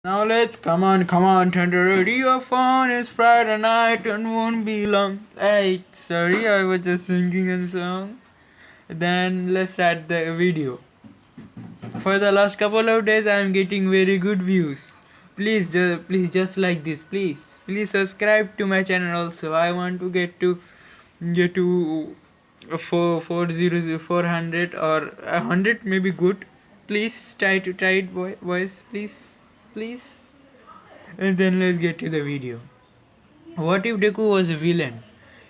Now let's come on, turn the radio phone. It's Friday night and won't be long. Hey, sorry, I was just singing a song. Then let's start the video. For the last couple of days, I am getting very good views. Please, just like this, please subscribe to my channel also. I want to get to 400 or 100 maybe good. Please try it, boys, please. And then let's get to the video. What if Deku was a villain?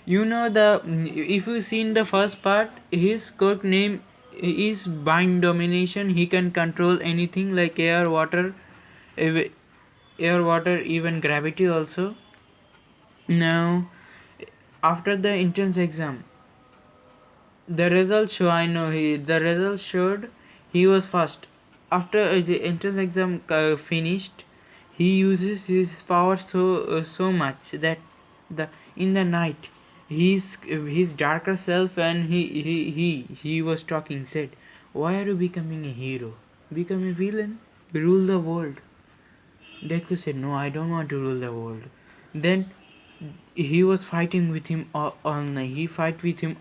You know if you seen the first part, his quirk name is Bind Domination. He can control anything like ev- air, water, even gravity also. Now, after the entrance exam, the results show. I know the results showed he was first. After the entrance exam finished, he uses his power so much that the in the night his darker self and he was talking said, "Why are you becoming a hero? Become a villain? Rule the world." Deku said, "No, I don't want to rule the world." Then he was fighting with him all night. Fight with him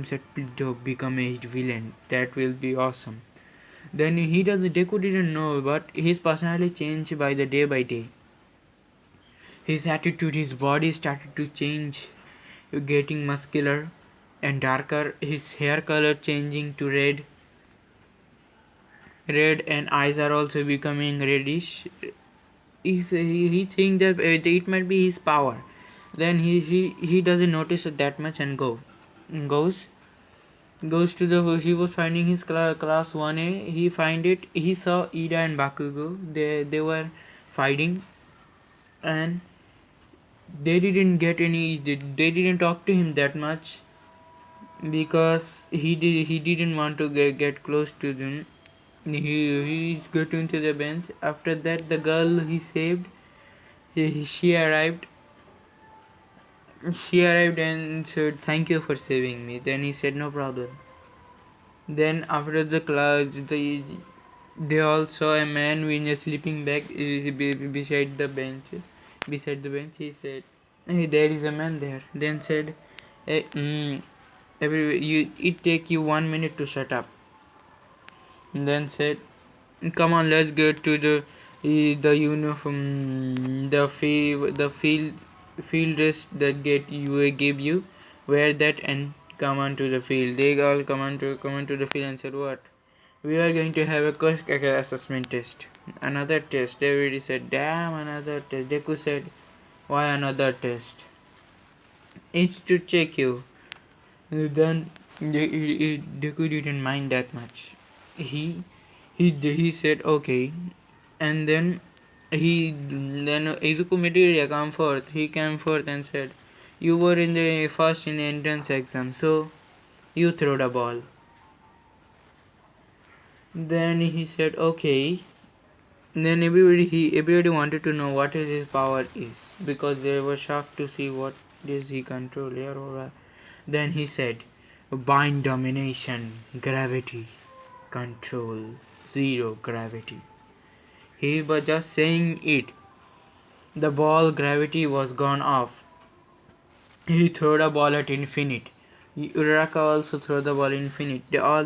said, "Don't become a villain. That will be awesome." Then Deku didn't know, but his personality changed by the day by day. His attitude, his body started to change, getting muscular and darker. His hair color changing to red, and eyes are also becoming reddish. He thinks that it might be his power. Then he doesn't notice it that much and goes goes to the he was finding his class 1A. He find it. He saw Ida and Bakugo. They were fighting, and they didn't talk to him that much because he didn't want to get close to them. He's got into the bench. After that, the girl he saved, she arrived. She arrived and said, "Thank you for saving me." Then he said, "No problem." Then after the class, they all saw a man in a sleeping bag beside the bench. Beside the bench, he said, "Hey, there is a man there." Then said, "Hey, it take you 1 minute to shut up." And then said, "Come on, let's go to the uniform, the field dress that get you gave you. Wear that and come on to the field." They all come on to the field and said, "What? We are going to have a course assessment test. Another test." Everybody said, "Damn, another test." Deku said, "Why another test? It's to check you." Then Deku didn't mind that much. He said okay, and then Izuku Midoriya came forth and said, "You were in the first in the entrance exam, so you throw the ball." Then he said okay. Then everybody wanted to know what his power is, because they were shocked to see what does he control here or what. Then he said, "Bind domination, gravity, control, zero gravity." He was just saying it. The ball gravity was gone off. He threw the ball at Infinite. Uraraka also threw the ball Infinite. They all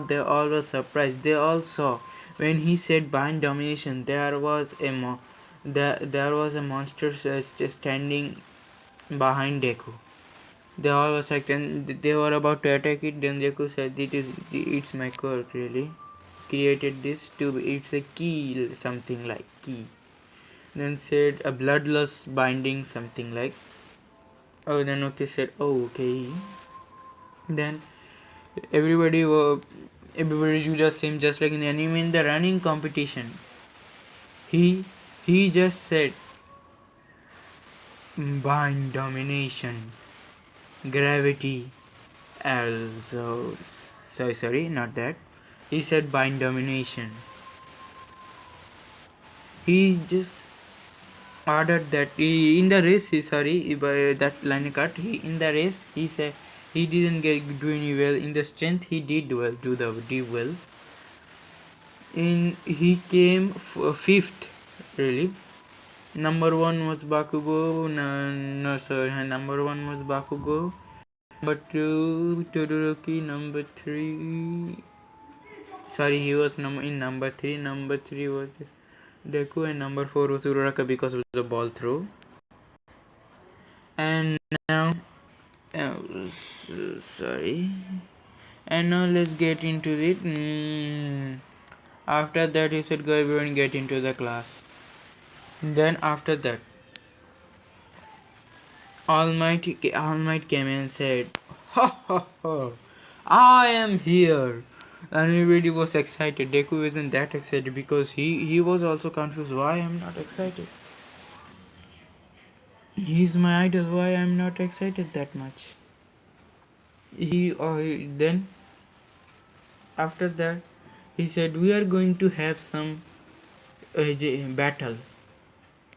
were surprised. They all saw when he said bind domination. There was a monster standing behind Deku. They all were like, they were about to attack it. Then Deku said, "It's my quirk, really. Created this to it's a key, something like key." Then said a bloodless binding, something like. Oh, then okay said, "Oh, okay." Then everybody were everybody just seemed just like in the anime in the running competition. He he just said bind domination, gravity, also. Sorry, not that. He said bind domination. He just ordered that in the race. By that line cut. In the race he said he didn't do any well in the strength. He did well, did well. He came fifth Really? Number one was Bakugo. No, sorry. Number one was Bakugo. Number two, Todoroki. Number three. Sorry, he was in number three. Number three was Deku, and number four was Uraraka because of the ball throw. And now, sorry. And now let's get into it. After that, he said, "Go everyone, get into the class." Then after that, All Might came and said, "Ha ha ha! I am here." And everybody was excited. Deku wasn't that excited because he was also confused. Why I'm not excited? He's my idol. Why I'm not excited that much? Then after that he said, "We are going to have some battle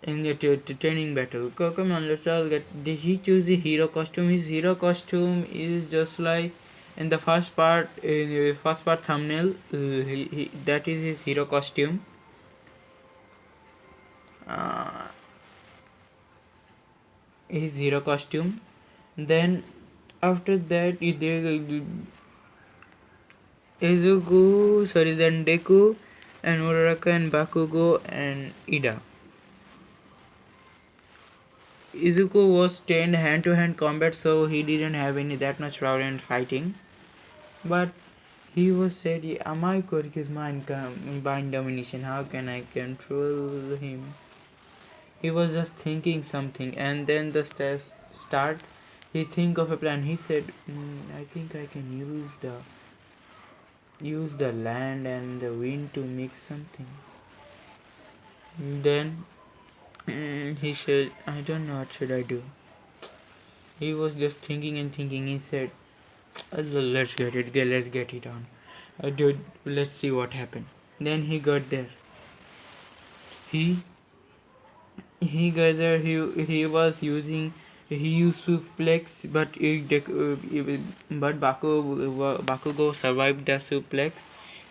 in the training battle. Come on, let's all get." Did he choose the hero costume? His hero costume is just like in the first part thumbnail. That is his hero costume. Uh, his hero costume. Then after that, then Deku and Uraraka and Bakugo and Ida. Izuku was trained hand-to-hand combat, so he didn't have any that much problem in fighting. But he was said, "My quirk is mind domination. How can I control him?" He was just thinking something, and then the start. He think of a plan. He said, "I think I can use the land and the wind to make something." Then he said, "I don't know what should I do." He was just thinking and thinking. He said, let's get it on. Dude, let's see what happened." Then he got there. He got there. He was using. He used suplex, but Bakugo survived the suplex.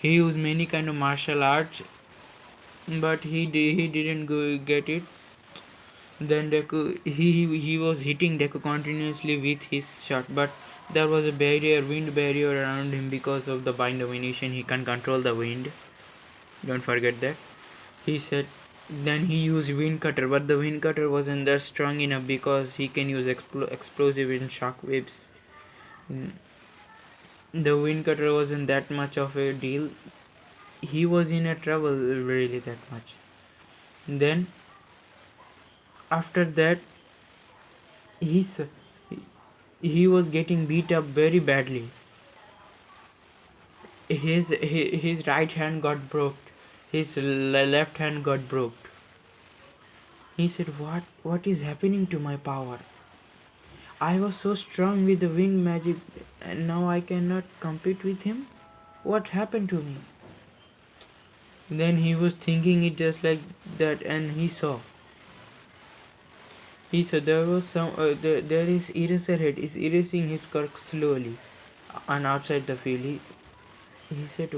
He used many kind of martial arts, but he didn't get it. Then Deku, he was hitting Deku continuously with his shot, but there was a wind barrier around him because of the bind domination. He can't control the wind. Don't forget that. He said, then he used wind cutter, but the wind cutter wasn't that strong enough because he can use explosive and shock waves. The wind cutter wasn't that much of a deal. He was in a trouble really that much. Then after that, he was getting beat up very badly. His right hand got broke. His left hand got broke. He said, what is happening to my power? I was so strong with the wind magic, and now I cannot compete with him. What happened to me? Then he was thinking it just like that, and he saw there was there is Eraserhead is erasing his cork slowly and outside the field. He said,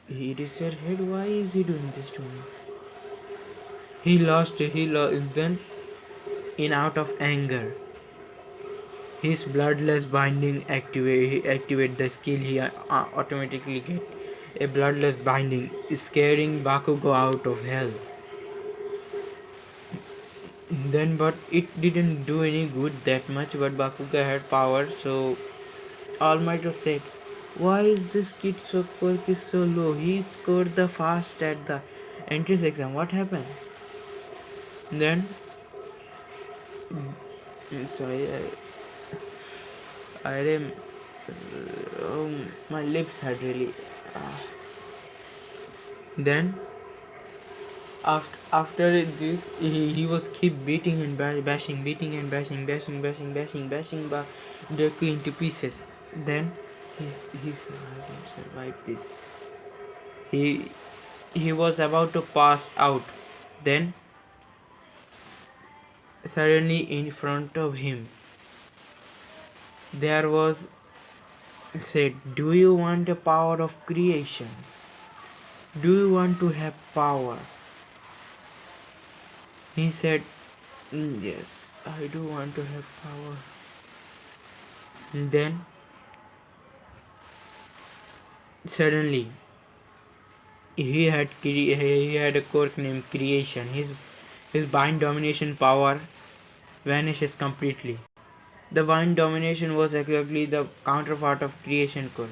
Eraserhead, why is he doing this to me? He lost. Then, in out of anger, his bloodless binding activate the skill. He automatically get a bloodless binding, scaring Bakugo out of hell. Then, but it didn't do any good that much. But Bakugo had power, so All Might was said, "Why is this kid so quirky, so low? He scored the fast at the entrance exam. What happened?" Then, sorry, my lips had really. Then after this, he was keep beating and bashing Deku into pieces. Then he survived this. He was about to pass out. Then suddenly in front of him there was said, "Do you want the power of creation? Do you want to have power?" He said, Yes, I do want to have power." And then suddenly he had a quirk named Creation. His bind domination power vanishes completely. The bind domination was exactly the counterpart of Creation quirk.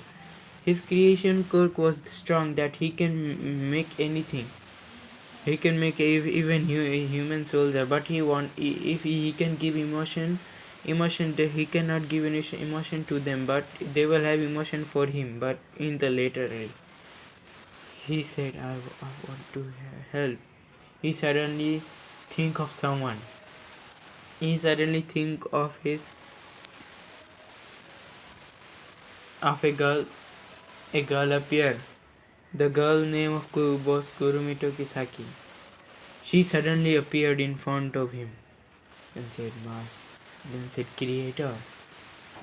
His Creation quirk was strong that he can make anything. He can make even human soldier, but if he can give emotion he cannot give emotion to them, but they will have emotion for him. But in the later he said, I want to help. He suddenly think of someone. He suddenly think of his of a girl appeared. The girl name of was Kurumito Kisaki. She suddenly appeared in front of him and said, Mas, then said, Creator,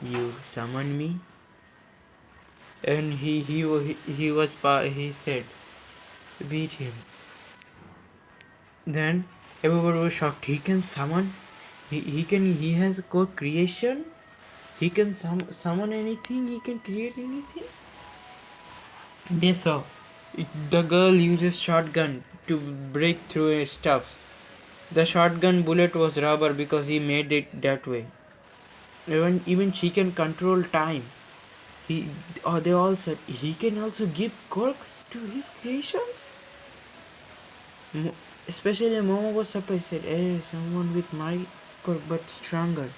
you summoned me? And he said, beat him. Then everybody was shocked. He can summon? He has co-creation? He can summon anything? He can create anything? They saw. The girl uses shotgun to break through stuff. The shotgun bullet was rubber because he made it that way. Even she can control time. They all said he can also give quirks to his creations. Especially Momo was surprised. Said, "Hey, someone with my quirk but stronger."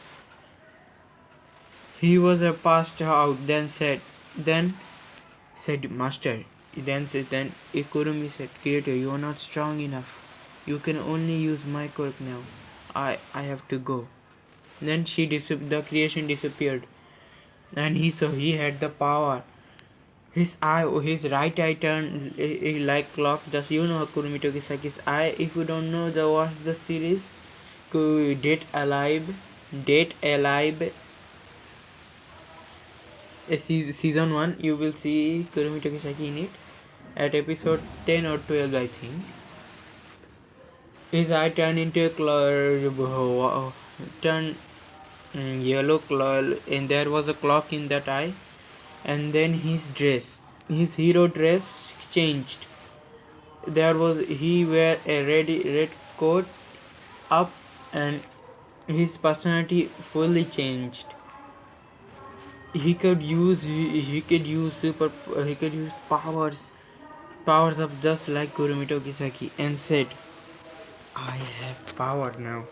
He was passed out. Then said Master. Then Ikurumi said, Creator, you are not strong enough. You can only use my quirk now. I have to go. Then the creation disappeared, and he saw he had the power. His right eye turned like clock. Just Kurumito Kisaki's eye. If you don't know watch the series, Date Alive, season 1, you will see Kurumito Kisaki in it at episode 10 or 12, I think. His eye turned into a yellow clock, and there was a clock in that eye. And then his hero dress changed. He wear a red coat up, and his personality fully changed. He could use powers of just like Kurumito Kisaki, and said, I have power now.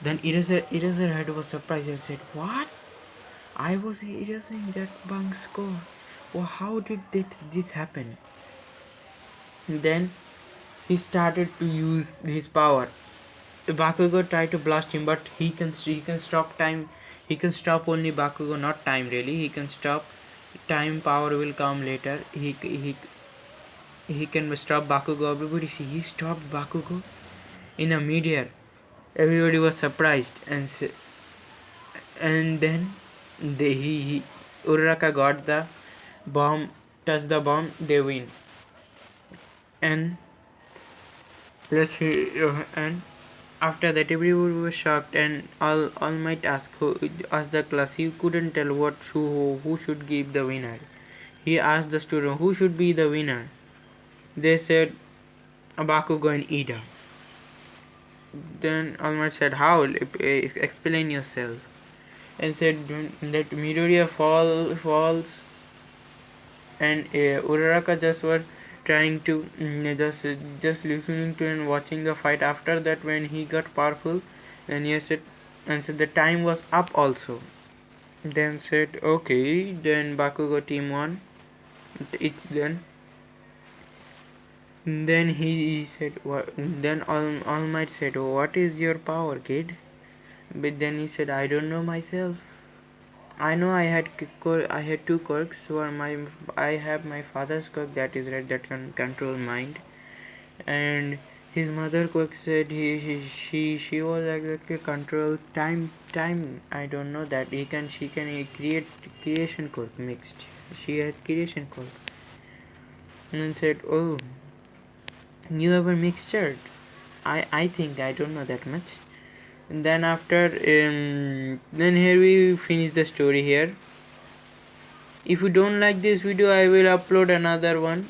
Then Eraserhead was surprised and said, What? I was erasing that bunk score. Well, how did this happen? Then he started to use his power. Bakugo tried to blast him, but he can stop time. He can stop only Bakugo, not time really. He can stop time. Power will come later. He can stop Bakugo. Everybody see he stopped Bakugo in a midair. Everybody was surprised, and then Uraraka got the bomb, touched the bomb. They win, and and after that, everyone was shocked, and all might ask the class. He couldn't tell who should give the winner. He asked the student who should be the winner. They said Bakugo and Ida. Then All Might said, "How? Explain yourself." And said that Midoriya falls, and Uraraka just were trying to just listening to and watching the fight. After that, when he got powerful, and he said, the time was up also. Then said, okay, then Bakugo team won. It's then. Then he said, what? Then All Might said, what is your power, kid? But then he said, I don't know myself. I know I had two quirks. I have my father's quirk that is red, that can control mind, and his mother quirk said she was exactly control time. I don't know that she can create creation quirk mixed. She had creation quirk, and then said, oh, you have a mixture. I think I don't know that much. And then after then here we finish the story here. If you don't like this video, I will upload another one.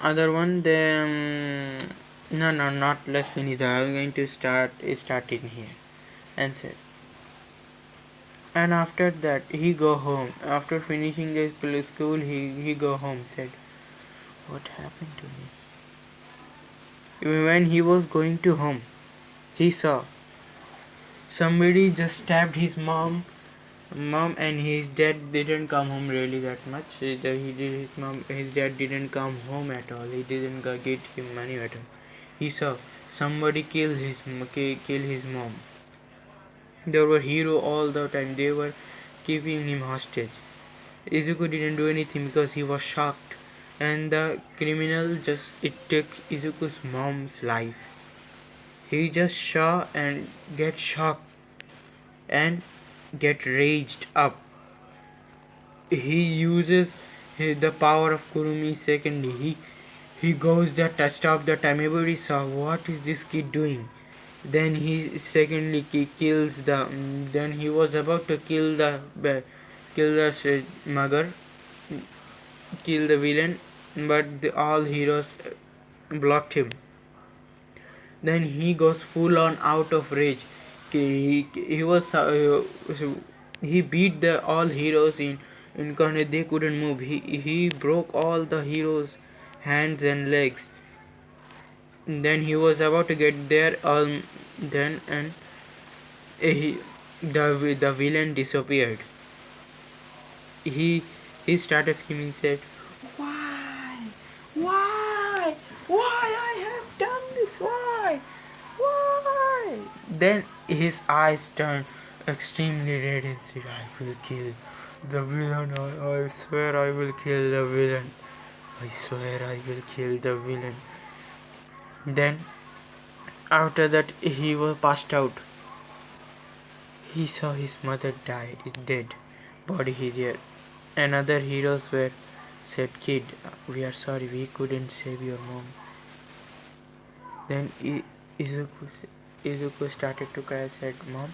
Then no, not let's finish that. I'm going to start in here and said. And after that he go home. After finishing his school, he go home. Said, what happened to me? Even when he was going to home, he saw somebody just stabbed his mom, and his dad didn't come home really that much. His dad didn't come home at all. He didn't get him money at all. He saw somebody kill his mom. They were hero all the time. They were keeping him hostage. Izuku didn't do anything because he was shocked, and the criminal just it took Izuku's mom's life. He just saw and get shocked and get raged up. He uses the power of Kurumi secondly. He goes there to stop the time. Everybody saw what is this kid doing. Then he secondly kills the. Then he was about to kill the mugger, kill the villain, but all heroes blocked him. Then he goes full on out of rage. He was he beat the all heroes in corner. They couldn't move. He broke all the heroes' hands and legs. Then he was about to get there. Then and the villain disappeared. He started screaming. Said, "Why? Why? Why I have done this? Why? Why?" Then his eyes turned extremely red and said, "I will kill the villain. I swear I will kill the villain. I swear I will kill the villain." Then after that he was passed out. He saw his mother die, dead, body here. And other heroes were said, "Kid, we are sorry, we couldn't save your mom." Then Izuku started to cry. Said, Mom,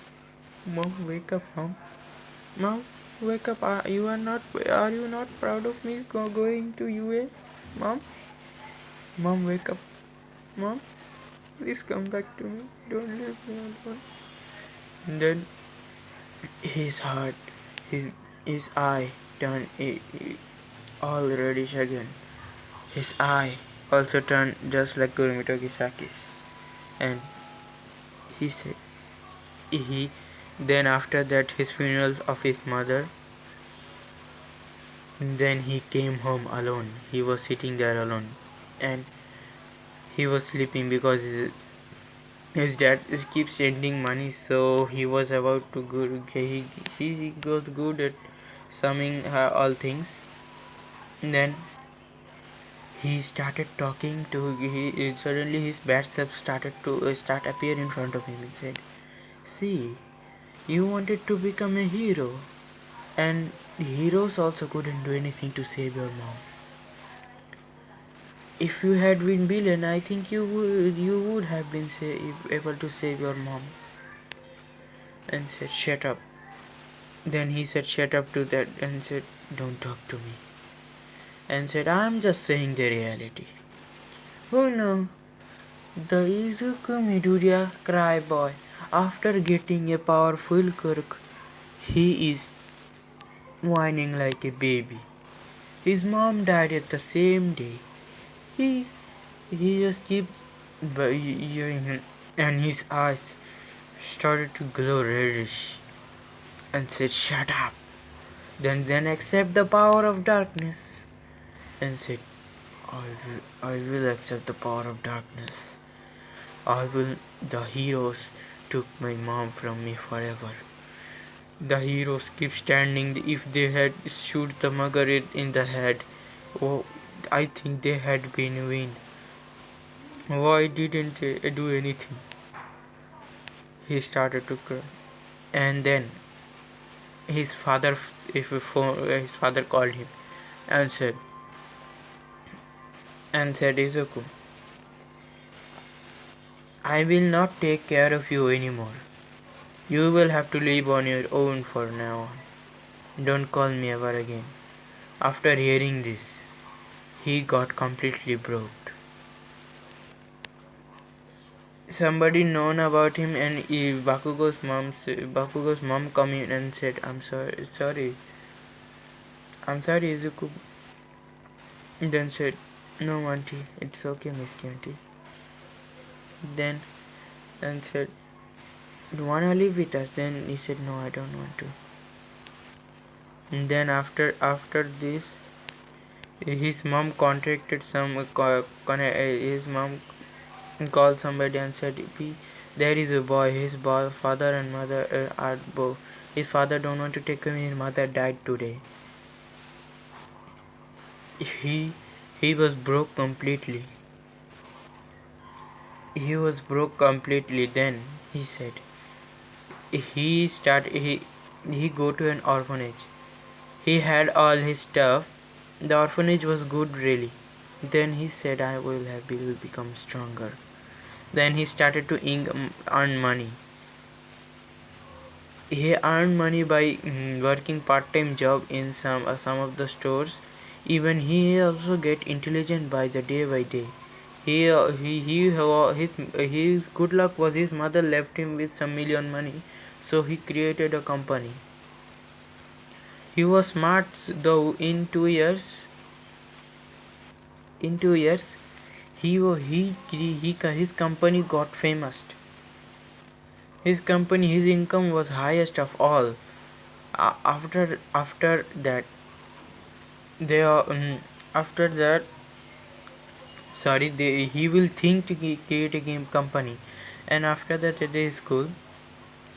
wake up, Mom, wake up. Are you not proud of me going to UA? Mom, wake up. Mom, please come back to me. Don't leave me alone." And then his heart, his eye turned all reddish again. His eye also turned just like Kurumito Kisaki's. And he said, then after that his funeral of his mother, then he came home alone. He was sitting there alone, and he was sleeping because his dad keeps sending money, so he was about to go. He was good at summing all things. And then he started talking to. Suddenly his bad self started to appear in front of him and said, "See, you wanted to become a hero, and heroes also couldn't do anything to save your mom. If you had been villain, I think you would have been able to save your mom." And said, "Shut up." Then he said, "Shut up" to that, and said, "Don't talk to me." And said, "I'm just saying the reality." Oh no, the Izuku Midoriya cry boy. After getting a powerful quirk, he is whining like a baby. His mom died at the same day. He just keep hearing him, and his eyes started to glow reddish, and said, "Shut up." Then accept the power of darkness, and said, I will accept the power of darkness. The heroes took my mom from me forever. The heroes keep standing. If they had shoot the mugger in the head, oh, I think they had been win. Why didn't they do anything? He started to cry. And then his father called him and said, and said, Izuku, I will not take care of you anymore. You will have to live on your own for now on. Don't call me ever again. After hearing this, he got completely broke. Somebody known about him, and Bakugo's mom come in and said, I'm sorry, Izuku. Then said, no, auntie, it's okay, Miss Auntie. Then and said, you wanna live with us? Then he said, no, I don't want to. And then after this, his mom contacted his mom called somebody and said, there is a boy. His father and mother are both. His father don't want to take him. His mother died today. He was broke completely. He was broke completely. Then he said he go to an orphanage. He had all his stuff. The orphanage was good, really. Then he said, I will become stronger. Then he started to earn money. He earned money by working part-time job in some of the stores. Even he also get intelligent by the day by day. His good luck was his mother left him with some million money, so he created a company. He was smart, though. In 2 years, his company got famous. His income was highest of all. After that, they are after that. Sorry, he will think to create a game company, and after that it is school,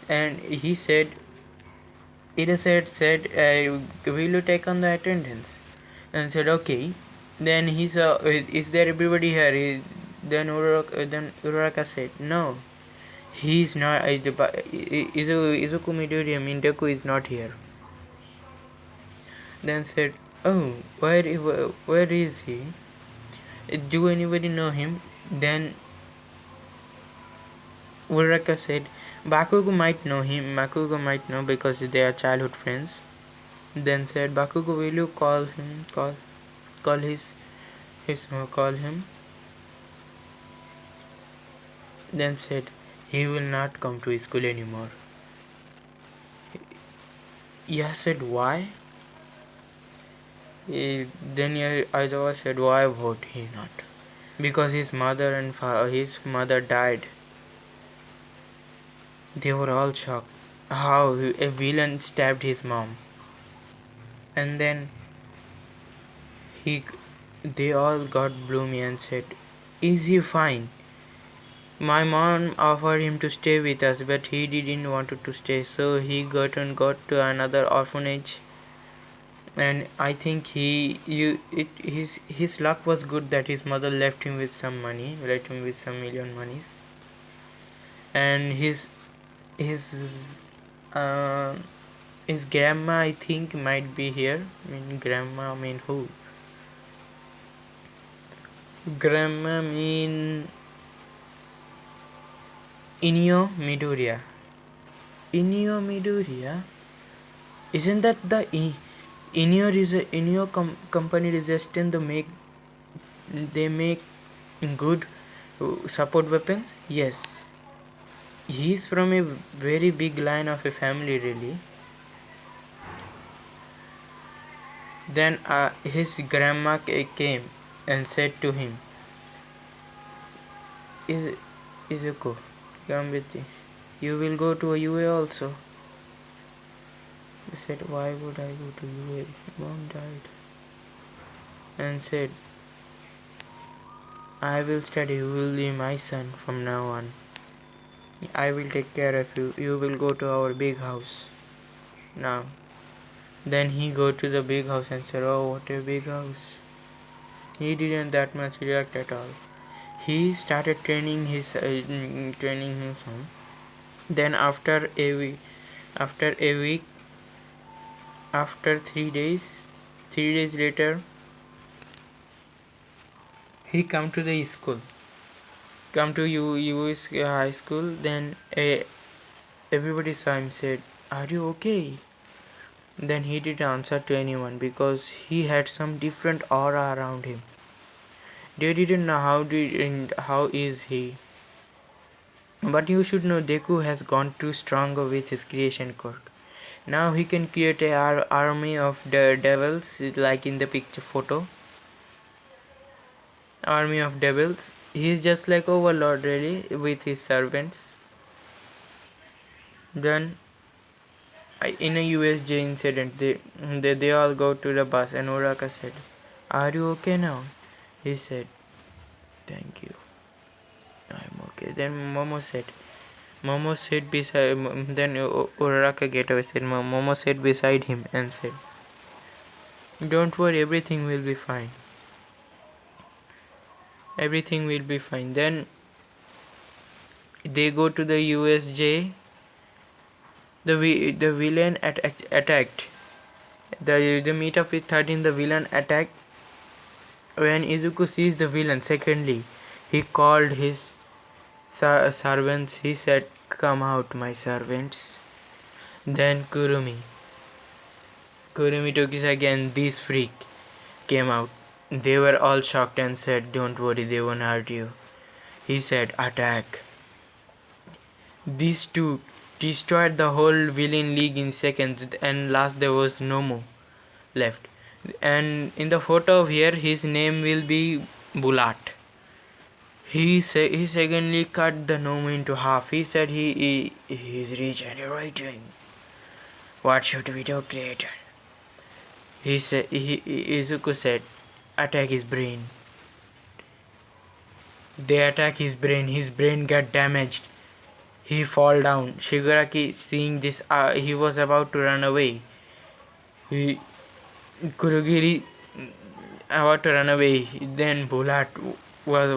and he said, it is said, will you take on the attendance? And said okay. Then he saw, is there everybody here? Then Uraraka said, no, he is not. Izuku Midoriya Mintaku is not here. Then said, oh, where is he? Do anybody know him? Then Uraraka said, Bakugo might know him. Bakugo might know because they are childhood friends. Then said, Bakugo, will you call him? Call him. Then said, he will not come to school anymore. Yeah, said, why? Then Aizawa said, why would he not? Because his mother died. They were all shocked how a villain stabbed his mom. And then they all got gloomy and said, is he fine? My mom offered him to stay with us, but he didn't want to stay, so he got to another orphanage. And I think his luck was good that his mother left him with some million monies. And uh, his grandma, I think, might be here. Grandma mean who? Grandma mean Inyo Midoriya. Inyo Midoriya? Isn't that the Inyo company resistant? They make good support weapons? Yes. He's from a very big line of a family, really. Then his grandma came and said to him, Izuku, come with me. You will go to a UA also. He said, why would I go to UA? Mom died. And said, I will study. You will be my son from now on. I will take care of you. You will go to our big house now. Then he go to the big house and said, oh, what a big house. He didn't that much react at all. He started training his son. Then after 3 days later, He come to the school, come to US high school. Then everybody saw him, said, "Are you okay?" Then he didn't answer to anyone because he had some different aura around him. They didn't know how is he. But you should know Deku has gone too stronger with his creation quirk. Now he can create a army of devils like in the picture photo. Army of devils. He is just like Overlord really with his servants. Then in a USJ incident, they all go to the bus and Uraka said, "Are you okay now?" He said, "Thank you, I'm okay." Then Momo sat beside. Then Uraka get away. Said Momo sat beside him and said, "Don't worry, everything will be fine. Everything will be fine." Then they go to the USJ. The villain attacked. The meet up with 13. The villain attacked. When Izuku sees the villain, secondly, he called his servants. He said, "Come out, my servants." Then Kurumi took his again. This freak came out. They were all shocked and said, "Don't worry, they won't hurt you." He said, "Attack." These two destroyed the whole villain league in seconds, and last there was no more left. And in the photo here, his name will be Bulat. He secondly cut the Nomu into half. He said he is regenerating. What should we do, creator? Izuku said, "Attack his brain." They attack his brain. His brain got damaged. He fall down. Shigaraki seeing this, he was about to run away. Kurogiri about to run away. Then Bulat was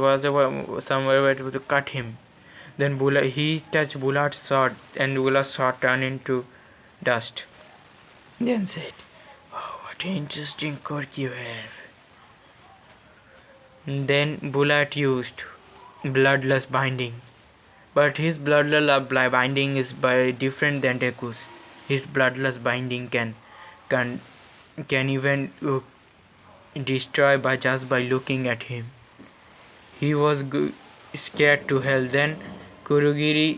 somewhere to cut him. Then he touched Bulat's sword, and Bulat's sword turned into dust. Then said, "Oh, what an interesting quirk you have." Then Bulat used bloodless binding. But his bloodless binding is different than Deku's. His bloodless binding can even destroy by just by looking at him. He was scared to hell. Then Kurogiri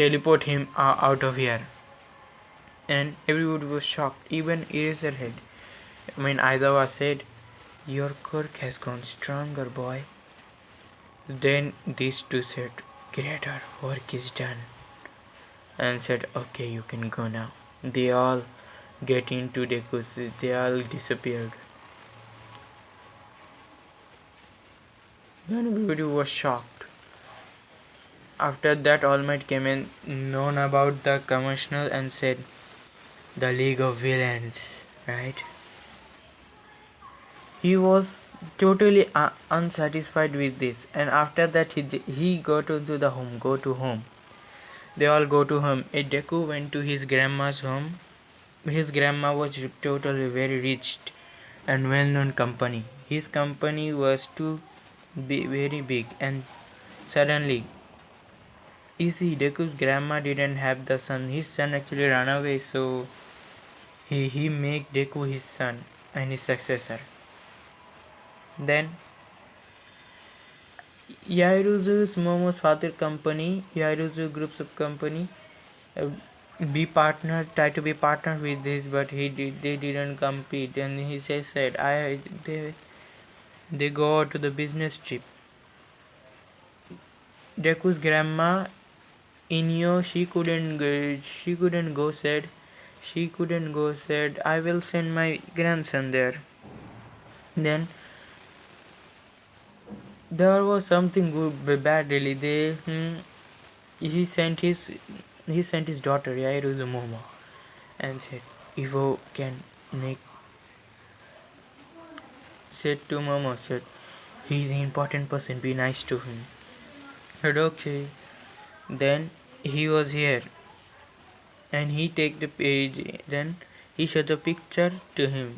teleport him out of here, and everybody was shocked. Even Eraserhead. Aizawa said, "Your quirk has grown stronger, boy." Then these two said, "Creator, work is done," and said, "Okay, you can go now." They all get into Deku's. They all disappeared. Then everybody was shocked. After that, All Might came and known about the commercial and said, "The League of Villains," right? He was totally unsatisfied with this, and after that he go to home. They all go to home. Deku went to his grandma's home. His grandma was totally very rich and well-known company. His company was too very big, and suddenly, you see, Deku's grandma didn't have the son. His son actually ran away, so he made Deku his son and his successor. Then Yairuzu's Momo's father company, Yairuzu groups of company, try to be partner with this, but they didn't compete, and he said they go to the business trip. Deku's grandma Inyo, she couldn't go, said, "I will send my grandson there." Then there was something bad really. He sent his daughter Yairuzu Momo and said, "Ivo can make," said to Momo, said, "He's an important person, be nice to him." Said, "Okay." Then he was here, and he take the page. Then he showed the picture to him.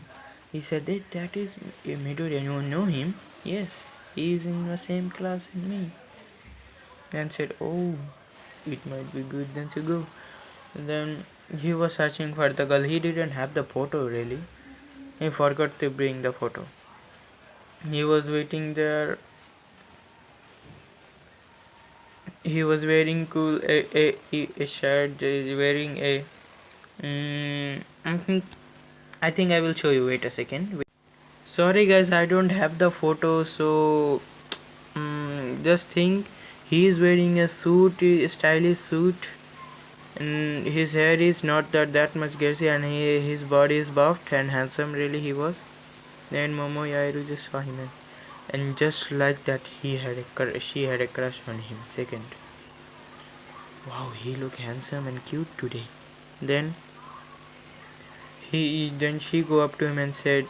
He said that is Midori. You know him? Yes. He's in the same class as me. And said, oh, it might be good then to go. And then he was searching for the girl. He didn't have the photo really. He forgot to bring the photo. He was waiting there. He was wearing cool a shirt. Wearing a. I think I will show you. Wait a second. Sorry guys, I don't have the photo. So just think, he is wearing a suit, a stylish suit, and his hair is not that much greasy, and his body is buffed and handsome. Really, he was. Then Momo Yairu just saw him, and just like that, she had a crush on him. Second, wow, he look handsome and cute today. Then she go up to him and said,